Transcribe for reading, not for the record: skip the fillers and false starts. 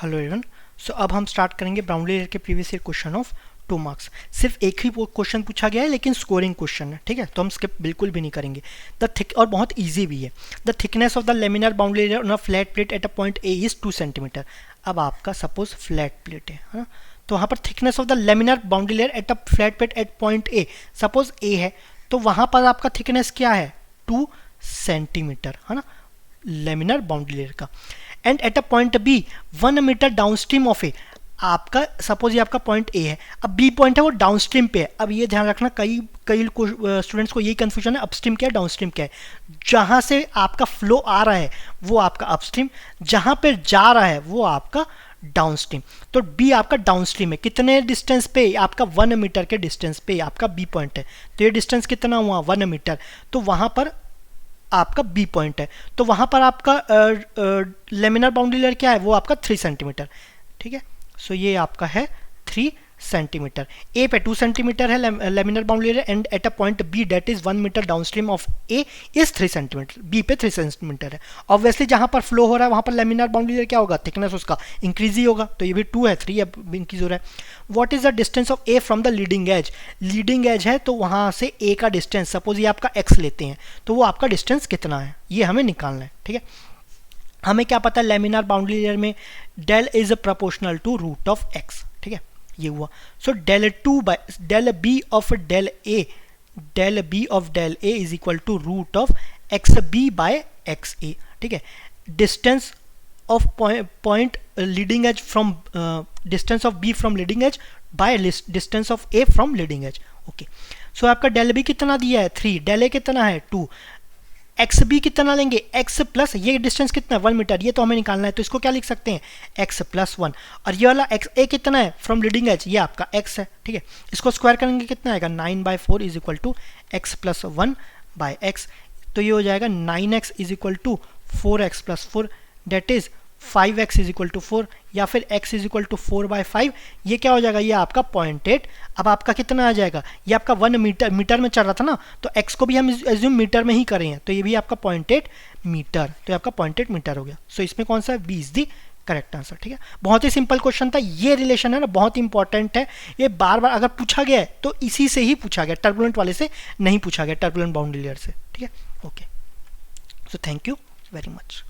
Hello everyone. सो अब हम start करेंगे बाउंड्री लेयर के previous year question of 2 marks. सिर्फ एक ही क्वेश्चन पूछा गया है लेकिन स्कोरिंग क्वेश्चन है, ठीक है, तो हम स्किप बिल्कुल भी नहीं करेंगे। द थिक और बहुत इजी भी है। The thickness of the laminar boundary layer on a flat plate eight a point A is 2 centimetre. अब आपका सपोज फ्लैट प्लेट है ना, तो वहाँ पर thickness of the laminar boundary layer at a flat plate at point A, suppose A है, तो वहाँ पर आपका थिकनेस क्या है 2 सेंटीमीटर है ना, लेमिनर बाउंड्री लेयर का। And at a point B 1 metre downstream of A, आपका सपोज ये आपका पॉइंट ए है, अब बी पॉइंट है वो डाउनस्ट्रीम पे है। अब ये ध्यान रखना, कई स्टूडेंट्स को यही कंफ्यूजन है अपस्ट्रीम क्या है डाउनस्ट्रीम क्या है। जहां से आपका फ्लो आ रहा है वो आपका अपस्ट्रीम, जहां पे जा रहा है वो आपका डाउनस्ट्रीम। तो बी आपका डाउनस्ट्रीम है, कितने डिस्टेंस पे, आपका 1 मीटर के डिस्टेंस पे आपका बी पॉइंट है। तो ये डिस्टेंस कितना हुआ 1 मीटर, तो वहां पर आपका बी पॉइंट है। तो वहां पर आपका लेमिनर बाउंड्री लेयर क्या है, वो आपका 3 सेंटीमीटर, ठीक है। सो ये आपका है 3 सेंटीमीटर। ए पे 2 सेंटीमीटर है laminar boundary layer and at a point B that is 1 metre downstream of A is 3 centimetre. B पे 3 सेंटीमीटर है। ऑब्वियसली जहां पर फ्लो हो रहा है वहां पर लेमिनर बाउंड्री लेयर क्या होगा, थिकनेस उसका इंक्रीज ही होगा। तो ये भी 2 है, 3 अब इंक्रीज हो रहा है। What is the distance of A from the leading edge, leading edge है तो वहां से ए का डिस्टेंस, सपोज ये आपका एक्स लेते हैं, तो वो आपका डिस्टेंस कितना है ये हमें निकालना है, ठीक है। हमें क्या पता है लेमिनर बाउंड्री लेयर में del is proportional to root of x, ठीक है, ये हुआ। So del B of del A is equal to root of x B by x A, ठीक है। Distance of point leading edge from distance of B from leading edge by distance of A from leading edge, okay. So आपका del B कितना दिया है 3, del A कितना है 2, x B कितना लेंगे एक्स प्लस, ये डिस्टेंस कितना है 1 मीटर, ये तो हमें निकालना है, तो इसको क्या लिख सकते हैं एक्स प्लस 1। और ये वाला एक्स ए कितना है फ्रॉम लीडिंग एज, ये आपका एक्स है, ठीक है। इसको स्क्वायर करेंगे कितना आएगा 9/4 is equal to x plus 1 by x. तो ये हो जाएगा 9x is equal to 4x plus 4 that is 5x is equal to 4, या फिर x इज इक्वल टू 4/5। ये क्या हो जाएगा, ये आपका 0.8। अब आपका कितना आ जाएगा, ये आपका 1 मीटर में चल रहा था ना, तो x को भी हम एज्यूम मीटर में ही करें हैं, तो ये भी आपका 0.8 मीटर, तो ये आपका 0.8 मीटर हो गया। सो इसमें कौन सा है, B is the correct answer, ठीक है। बहुत ही सिंपल क्वेश्चन था। ये रिलेशन है ना बहुत इंपॉर्टेंट है, ये बार बार अगर पूछा गया है तो इसी से ही पूछा गया, टर्बुलेंट वाले से नहीं पूछा गया, टर्बुलेंट बाउंड्री लेयर से, ठीक है, okay. So thank you very much.